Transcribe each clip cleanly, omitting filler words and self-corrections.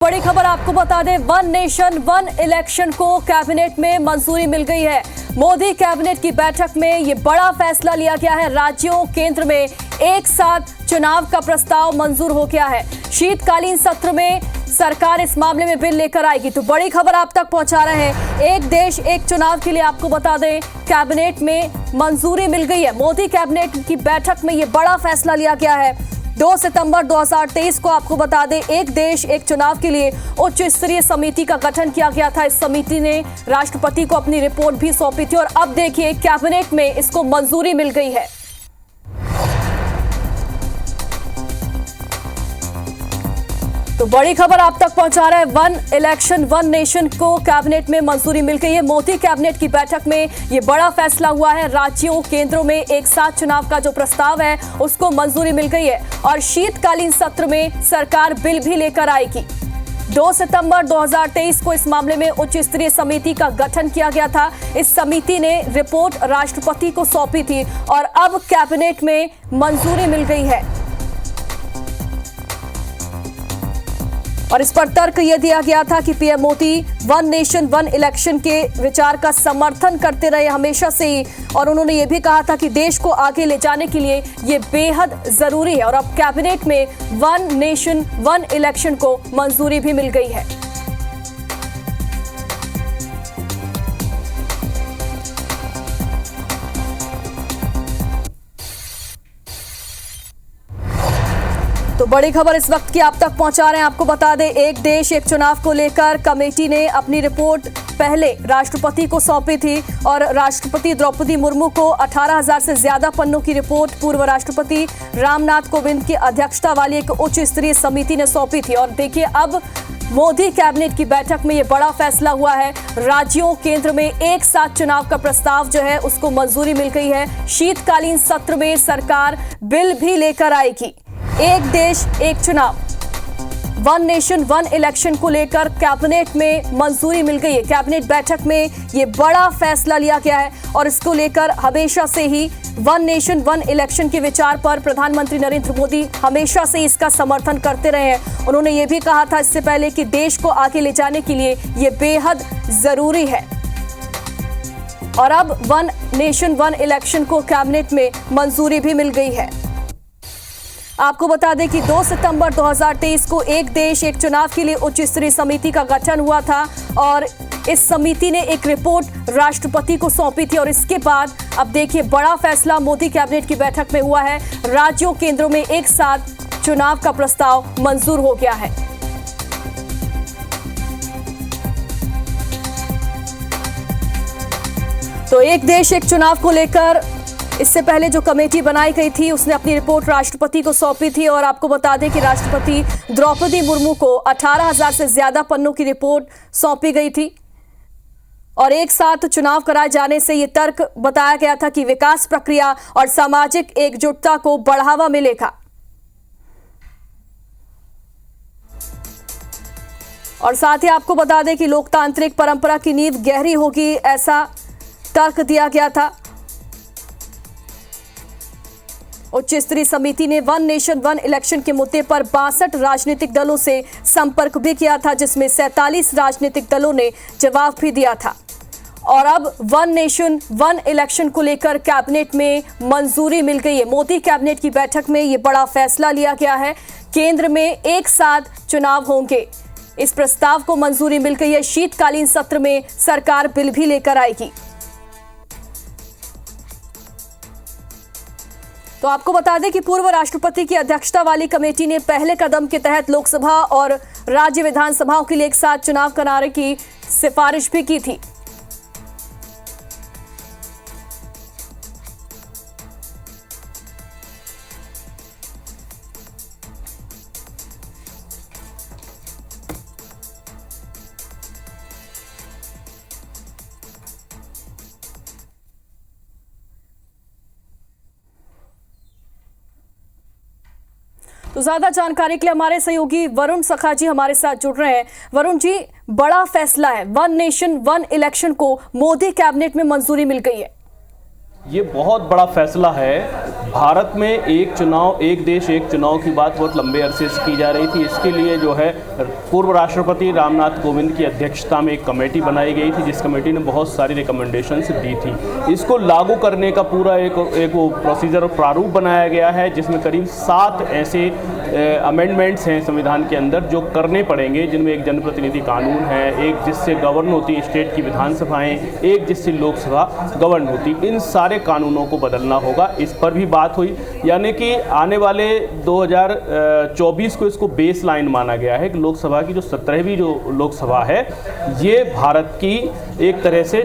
बड़ी खबर आपको बता दें, वन नेशन वन इलेक्शन को कैबिनेट में मंजूरी मिल गई है। मोदी कैबिनेट की बैठक में ये बड़ा फैसला लिया गया है। राज्यों केंद्र में एक साथ चुनाव का प्रस्ताव मंजूर हो गया है। शीतकालीन सत्र में सरकार इस मामले में बिल लेकर आएगी। तो बड़ी खबर आप तक पहुंचा रहे हैं, एक देश एक चुनाव के लिए आपको बता दें कैबिनेट में मंजूरी मिल गई है। मोदी कैबिनेट की बैठक में ये बड़ा फैसला लिया गया है। 2 सितंबर 2023 को आपको बता दें, एक देश एक चुनाव के लिए उच्च स्तरीय समिति का गठन किया गया था। इस समिति ने राष्ट्रपति को अपनी रिपोर्ट भी सौंपी थी और अब देखिए कैबिनेट में इसको मंजूरी मिल गई है। तो बड़ी खबर आप तक पहुंचा रहा है, वन इलेक्शन वन नेशन को कैबिनेट में मंजूरी मिल गई है। मोदी कैबिनेट की बैठक में ये बड़ा फैसला हुआ है। राज्यों केंद्रों में एक साथ चुनाव का जो प्रस्ताव है उसको मंजूरी मिल गई है और शीतकालीन सत्र में सरकार बिल भी लेकर आएगी। 2 सितंबर 2023 को इस मामले में उच्च स्तरीय समिति का गठन किया गया था। इस समिति ने रिपोर्ट राष्ट्रपति को सौंपी थी और अब कैबिनेट में मंजूरी मिल गई है। और इस पर तर्क यह दिया गया था कि PM Modi one nation one election के विचार का समर्थन करते रहे हमेशा से ही, और उन्होंने ये भी कहा था कि देश को आगे ले जाने के लिए ये बेहद जरूरी है। और अब कैबिनेट में वन नेशन वन इलेक्शन को मंजूरी भी मिल गई है। तो बड़ी खबर इस वक्त की आप तक पहुंचा रहे हैं। आपको बता दें, एक देश एक चुनाव को लेकर कमेटी ने अपनी रिपोर्ट पहले राष्ट्रपति को सौंपी थी और राष्ट्रपति द्रौपदी मुर्मू को 18,000 से ज्यादा पन्नों की रिपोर्ट पूर्व राष्ट्रपति रामनाथ कोविंद की अध्यक्षता वाली एक उच्च स्तरीय समिति ने सौंपी थी। और देखिए अब मोदी कैबिनेट की बैठक में ये बड़ा फैसला हुआ है। राज्यों केंद्र में एक साथ चुनाव का प्रस्ताव जो है उसको मंजूरी मिल गई है। शीतकालीन सत्र में सरकार बिल भी लेकर आएगी। एक देश एक चुनाव वन नेशन वन इलेक्शन को लेकर कैबिनेट में मंजूरी मिल गई है। कैबिनेट बैठक में ये बड़ा फैसला लिया गया है और इसको लेकर हमेशा से ही वन नेशन वन इलेक्शन के विचार पर प्रधानमंत्री नरेंद्र मोदी हमेशा से इसका समर्थन करते रहे हैं। उन्होंने ये भी कहा था इससे पहले कि देश को आगे ले जाने के लिए ये बेहद जरूरी है। और अब वन नेशन वन इलेक्शन को कैबिनेट में मंजूरी भी मिल गई है। आपको बता दें कि 2 सितंबर 2023 को एक देश एक चुनाव के लिए उच्च स्तरीय समिति का गठन हुआ था और इस समिति ने एक रिपोर्ट राष्ट्रपति को सौंपी थी। और इसके बाद अब देखिए बड़ा फैसला मोदी कैबिनेट की बैठक में हुआ है। राज्यों केंद्रों में एक साथ चुनाव का प्रस्ताव मंजूर हो गया है। तो एक देश एक चुनाव को लेकर इससे पहले जो कमेटी बनाई गई थी उसने अपनी रिपोर्ट राष्ट्रपति को सौंपी थी और आपको बता दें कि राष्ट्रपति द्रौपदी मुर्मू को 18,000 से ज्यादा पन्नों की रिपोर्ट सौंपी गई थी। और एक साथ चुनाव कराए जाने से ये तर्क बताया गया था कि विकास प्रक्रिया और सामाजिक एकजुटता को बढ़ावा मिलेगा। और साथ ही आपको बता दें कि लोकतांत्रिक परंपरा की नींव गहरी होगी, ऐसा तर्क दिया गया था। उच्च स्तरीय समिति ने वन नेशन वन इलेक्शन के मुद्दे पर 62 राजनीतिक दलों से संपर्क भी किया था, जिसमें 47 राजनीतिक दलों ने जवाब भी दिया था। और अब वन नेशन वन इलेक्शन को लेकर कैबिनेट में मंजूरी मिल गई है। मोदी कैबिनेट की बैठक में ये बड़ा फैसला लिया गया है। केंद्र में एक साथ चुनाव होंगे, इस प्रस्ताव को मंजूरी मिल गई है। शीतकालीन सत्र में सरकार बिल भी लेकर आएगी। तो आपको बता दें कि पूर्व राष्ट्रपति की अध्यक्षता वाली कमेटी ने पहले कदम के तहत लोकसभा और राज्य विधानसभाओं के लिए एक साथ चुनाव कराने की सिफारिश भी की थी। तो ज्यादा जानकारी के लिए हमारे सहयोगी वरुण सखा जी हमारे साथ जुड़ रहे हैं। वरुण जी, बड़ा फैसला है, वन नेशन वन इलेक्शन को मोदी कैबिनेट में मंजूरी मिल गई है। ये बहुत बड़ा फैसला है भारत में एक चुनाव एक देश एक चुनाव की बात बहुत लंबे अरसे से की जा रही थी। इसके लिए जो है पूर्व राष्ट्रपति रामनाथ कोविंद की अध्यक्षता में एक कमेटी बनाई गई थी, जिस कमेटी ने बहुत सारी रिकमेंडेशंस दी थी। इसको लागू करने का पूरा एक वो प्रोसीजर और प्रारूप बनाया गया है, जिसमें करीब 7 ऐसे अमेंडमेंट्स हैं संविधान के अंदर जो करने पड़ेंगे, जिनमें एक जनप्रतिनिधि कानून है, एक जिससे गवर्न होती है स्टेट की विधानसभाएं, एक जिससे लोकसभा गवर्न होती। इन सारे कानूनों को बदलना होगा, इस पर भी बात हुई। यानी कि आने वाले 2024 को इसको बेस लाइन माना गया है कि लोकसभा की जो 17वीं जो लोकसभा है, ये भारत की एक तरह से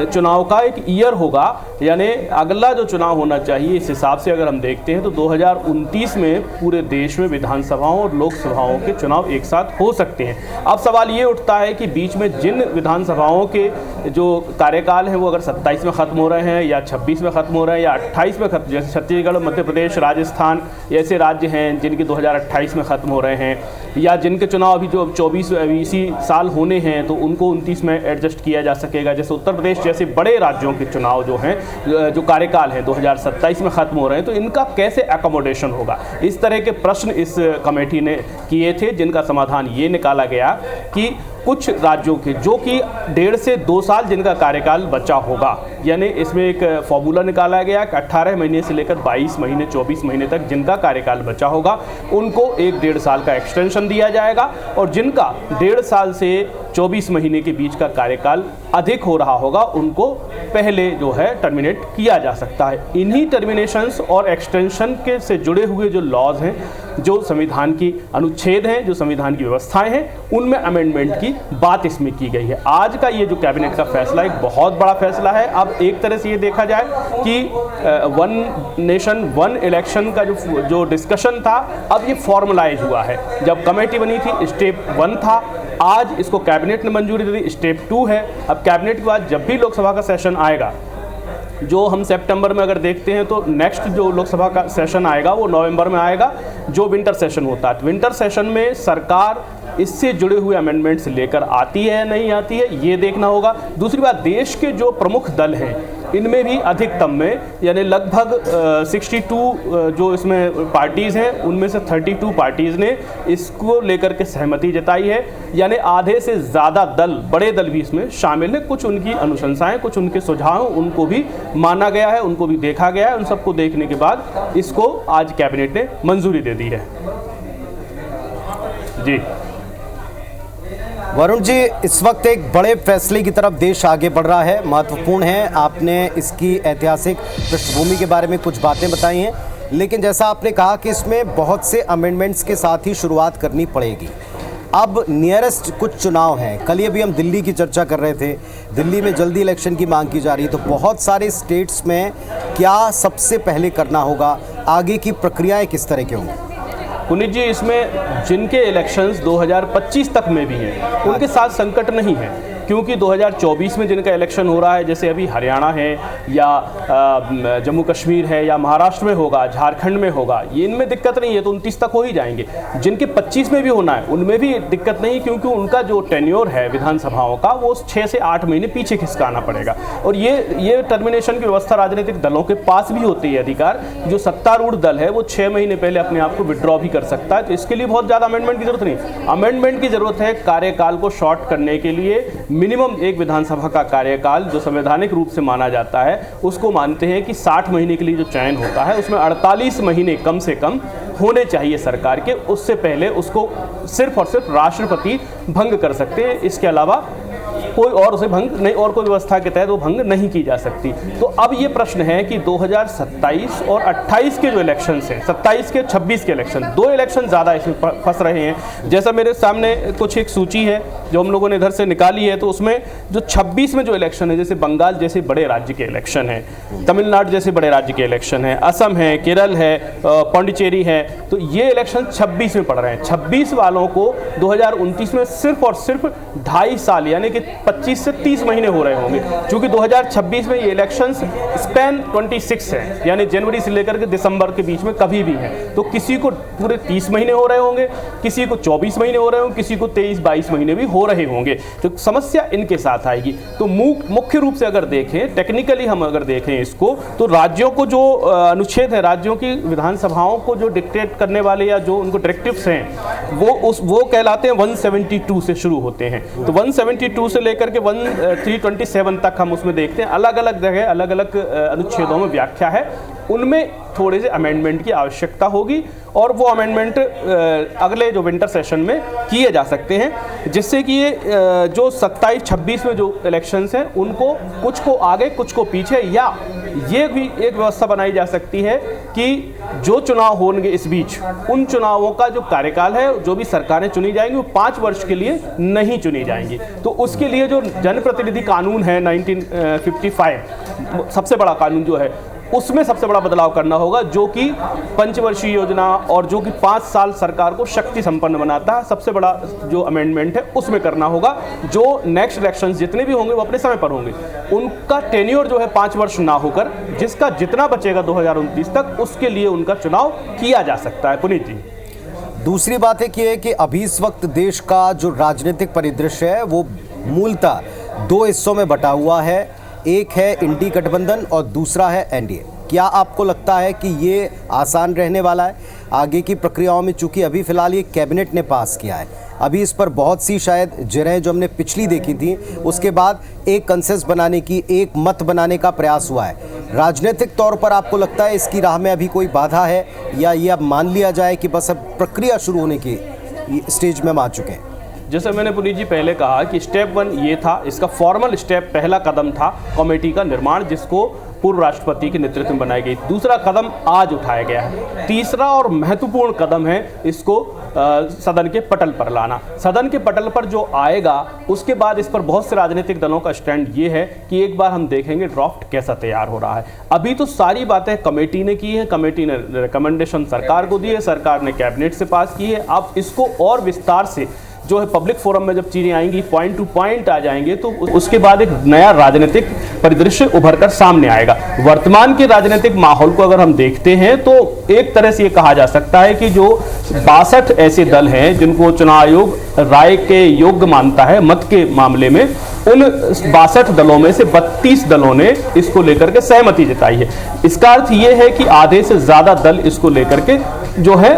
चुनाव का एक ईयर होगा। यानी अगला जो चुनाव होना चाहिए, इस हिसाब से अगर हम देखते हैं तो 2029 में पूरे देश में विधानसभाओं और लोकसभाओं के चुनाव एक साथ हो सकते हैं। अब सवाल ये उठता है कि बीच में जिन विधानसभाओं के जो कार्यकाल हैं वो अगर 27 में ख़त्म हो रहे हैं या 26 में ख़त्म हो रहे हैं या 28 में ख़त्म, जैसे छत्तीसगढ़, मध्य प्रदेश, राजस्थान ऐसे राज्य हैं जिनके 2028 में ख़त्म हो रहे हैं, या जिनके चुनाव अभी जो 24 इसी साल होने हैं तो उनको 29 में एडजस्ट किया जा सकेगा। जैसे उत्तर प्रदेश जैसे बड़े राज्यों के चुनाव जो हैं, जो कार्यकाल हैं 2027 में ख़त्म हो रहे हैं, तो इनका कैसे अकोमोडेशन होगा, इस तरह के प्रश्न इस कमेटी ने किए थे, जिनका समाधान ये निकाला गया कि कुछ राज्यों के जो कि 1.5 से 2 साल जिनका कार्यकाल बचा होगा, यानी इसमें एक फॉर्मूला निकाला गया कि 18 महीने से लेकर 22 महीने 24 महीने तक जिनका कार्यकाल बचा होगा उनको 1.5 साल का एक्सटेंशन दिया जाएगा, और जिनका 1.5 साल से 24 महीने के बीच का कार्यकाल अधिक हो रहा होगा उनको पहले जो है टर्मिनेट किया जा सकता है। इन्हीं टर्मिनेशंस और एक्सटेंशन के से जुड़े हुए जो लॉज हैं, जो संविधान की अनुच्छेद हैं, जो संविधान की व्यवस्थाएं हैं, उनमें अमेंडमेंट की बात इसमें की गई है। आज का ये जो कैबिनेट का फैसला एक बहुत बड़ा फैसला है। अब एक तरह से ये देखा जाए कि वन नेशन वन इलेक्शन का जो डिस्कशन था, अब ये फॉर्मलाइज हुआ है। जब कमेटी बनी थी स्टेप 1 था, आज इसको कैबिनेट ने मंजूरी दे दी, स्टेप 2 है। अब कैबिनेट के बाद जब भी लोकसभा का सेशन आएगा, जो हम सितंबर में अगर देखते हैं तो नेक्स्ट जो लोकसभा का सेशन आएगा वो नवंबर में आएगा, जो विंटर सेशन होता है। विंटर सेशन में सरकार इससे जुड़े हुए अमेंडमेंट्स लेकर आती है या नहीं आती है, ये देखना होगा। दूसरी बात, देश के जो प्रमुख दल हैं इनमें भी अधिकतम में यानी लगभग 62 जो इसमें पार्टीज़ हैं, उनमें से 32 पार्टीज़ ने इसको लेकर के सहमति जताई है। यानी आधे से ज़्यादा दल, बड़े दल भी इसमें शामिल हैं। कुछ उनकी अनुशंसाएं, कुछ उनके सुझाव, उनको भी माना गया है, उनको भी देखा गया है। उन सबको देखने के बाद इसको आज कैबिनेट ने मंजूरी दे दी है। जी वरुण जी, इस वक्त एक बड़े फैसले की तरफ देश आगे बढ़ रहा है, महत्वपूर्ण है। आपने इसकी ऐतिहासिक पृष्ठभूमि के बारे में कुछ बातें बताई हैं, लेकिन जैसा आपने कहा कि इसमें बहुत से अमेंडमेंट्स के साथ ही शुरुआत करनी पड़ेगी। अब नियरेस्ट कुछ चुनाव हैं, कल ये भी हम दिल्ली की चर्चा कर रहे थे, दिल्ली में जल्दी इलेक्शन की मांग की जा रही है, तो बहुत सारे स्टेट्स में क्या सबसे पहले करना होगा, आगे की प्रक्रियाएं किस तरह की होंगी? पुनीत जी, इसमें जिनके इलेक्शंस 2025 तक में भी हैं उनके साथ संकट नहीं है, क्योंकि 2024 में जिनका इलेक्शन हो रहा है, जैसे अभी हरियाणा है या जम्मू कश्मीर है या महाराष्ट्र में होगा, झारखंड में होगा, ये इनमें दिक्कत नहीं है, तो 29 तक हो ही जाएंगे। जिनके 25 में भी होना है उनमें भी दिक्कत नहीं, क्योंकि उनका जो टेन्योर है विधानसभाओं का वो 6 से 8 महीने पीछे खिसकाना पड़ेगा। और ये टर्मिनेशन की व्यवस्था राजनीतिक दलों के पास भी होती है अधिकार। जो सत्तारूढ़ दल है वो 6 महीने पहले अपने आप को विड्रॉ भी कर सकता है, तो इसके लिए बहुत ज़्यादा अमेंडमेंट की जरूरत नहीं। अमेंडमेंट की जरूरत है कार्यकाल को शॉर्ट करने के लिए। मिनिमम एक विधानसभा का कार्यकाल जो संवैधानिक रूप से माना जाता है, उसको मानते हैं कि 60 महीने के लिए जो चयन होता है उसमें 48 महीने कम से कम होने चाहिए सरकार के। उससे पहले उसको सिर्फ और सिर्फ राष्ट्रपति भंग कर सकते हैं, इसके अलावा कोई और उसे भंग नहीं, और कोई व्यवस्था के तहत वो भंग नहीं की जा सकती। तो अब ये प्रश्न है कि 2027 और 28 के जो इलेक्शंस हैं, 27 के 26 के इलेक्शन, 2 इलेक्शन ज़्यादा इसमें फंस रहे हैं। जैसा मेरे सामने कुछ एक सूची है जो हम लोगों ने इधर से निकाली है, तो उसमें जो 26 में जो इलेक्शन है, जैसे बंगाल जैसे बड़े राज्य के इलेक्शन है, तमिलनाडु जैसे बड़े राज्य के इलेक्शन है, असम है, केरल है, पांडिचेरी है, तो ये इलेक्शन 26 में पड़ रहे हैं। 26 वालों को 2029 में सिर्फ और सिर्फ 2.5 साल यानी कि 25 से 30 महीने हो रहे होंगे, क्योंकि 2026 में ये इलेक्शंस स्पैन 26 है, यानी जनवरी से लेकर के दिसंबर के बीच में कभी भी है। तो किसी को पूरे 30 महीने हो रहे होंगे, किसी को 24 महीने हो रहे होंगे, किसी को 23-22 महीने भी हो रहे होंगे। तो समस्या इनके साथ आएगी। तो मुख्य रूप से अगर देखें, टेक्निकली हम अगर देखें इसको, तो राज्यों को जो अनुच्छेद है, राज्यों की विधानसभाओं को जो डिक्टेट करने वाले या जो उनको डायरेक्टिव्स हैं, वो कहलाते हैं 172 से शुरू होते हैं। तो 172 से लेकर के 327 तक हम उसमें देखते हैं, अलग अलग जगह अलग अलग अनुच्छेदों में व्याख्या है, उनमें थोड़े से अमेंडमेंट की आवश्यकता होगी और वो अमेंडमेंट अगले जो विंटर सेशन में किए जा सकते हैं, जिससे कि ये जो 27-26 में जो इलेक्शंस हैं उनको कुछ को आगे कुछ को पीछे, या ये भी एक व्यवस्था बनाई जा सकती है कि जो चुनाव होंगे इस बीच, उन चुनावों का जो कार्यकाल है, जो भी सरकारें चुनी जाएंगी वो 5 वर्ष के लिए नहीं चुनी जाएंगी। तो उसके लिए जो जनप्रतिनिधि कानून है 1955, सबसे बड़ा कानून जो है, उसमें सबसे बड़ा बदलाव करना होगा, जो कि पंचवर्षीय योजना और जो कि 5 साल सरकार को शक्ति संपन्न बनाता है, सबसे बड़ा जो अमेंडमेंट है उसमें करना होगा। जो नेक्स्ट इलेक्शंस जितने भी होंगे वो अपने समय पर होंगे, उनका टेन्योर जो है 5 वर्ष ना होकर जिसका जितना बचेगा 2029 तक, उसके लिए उनका चुनाव किया जा सकता है। पुनीत जी, दूसरी बात एक ये है कि अभी इस वक्त देश का जो राजनीतिक परिदृश्य है वो मूलतः 2 हिस्सों में बटा हुआ है। एक है इंडी गठबंधन और दूसरा है एनडीए। क्या आपको लगता है कि ये आसान रहने वाला है आगे की प्रक्रियाओं में? चूंकि अभी फिलहाल ये कैबिनेट ने पास किया है, अभी इस पर बहुत सी शायद जगह जो हमने पिछली देखी थी, उसके बाद एक कंसेंसस बनाने की, एक मत बनाने का प्रयास हुआ है। राजनीतिक तौर पर आपको लगता है इसकी राह में अभी कोई बाधा है, या ये अब मान लिया जाए कि बस अब प्रक्रिया शुरू होने की स्टेज में हम आ चुके हैं? जैसे मैंने पुनीत जी पहले कहा कि स्टेप 1 ये था, इसका फॉर्मल स्टेप, पहला कदम था कमेटी का निर्माण, जिसको पूर्व राष्ट्रपति के नेतृत्व में बनाई गई। दूसरा कदम आज उठाया गया है। तीसरा और महत्वपूर्ण कदम है इसको सदन के पटल पर लाना। सदन के पटल पर जो आएगा उसके बाद इस पर बहुत से राजनीतिक दलों का स्टैंड ये है कि एक बार हम देखेंगे ड्राफ्ट कैसा तैयार हो रहा है। अभी तो सारी बातें कमेटी ने की है, कमेटी ने रिकमेंडेशन सरकार को दी है, सरकार ने कैबिनेट से पास की है। अब इसको और विस्तार से जो है पब्लिक फोरम में जब चीज़ें आएंगी, पॉइंट टू पॉइंट आ जाएंगे, तो उसके बाद एक नया राजनीतिक परिदृश्य उभर कर सामने आएगा। वर्तमान के राजनीतिक माहौल को अगर हम देखते हैं तो एक तरह से ये कहा जा सकता है कि जो 62 ऐसे दल हैं जिनको चुनाव आयोग राय के योग्य मानता है मत के मामले में, उन 62 दलों में से 32 दलों ने इसको लेकर के सहमति जताई है। इसका अर्थ ये है कि आधे से ज्यादा दल इसको लेकर के जो है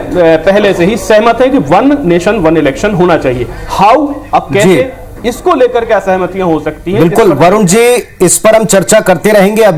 पहले से ही सहमत है कि 1 नेशन 1 इलेक्शन होना चाहिए। हाउ, अब कैसे, इसको लेकर क्या सहमतियां हो सकती हैं? बिल्कुल वरुण जी, इस पर हम चर्चा करते रहेंगे।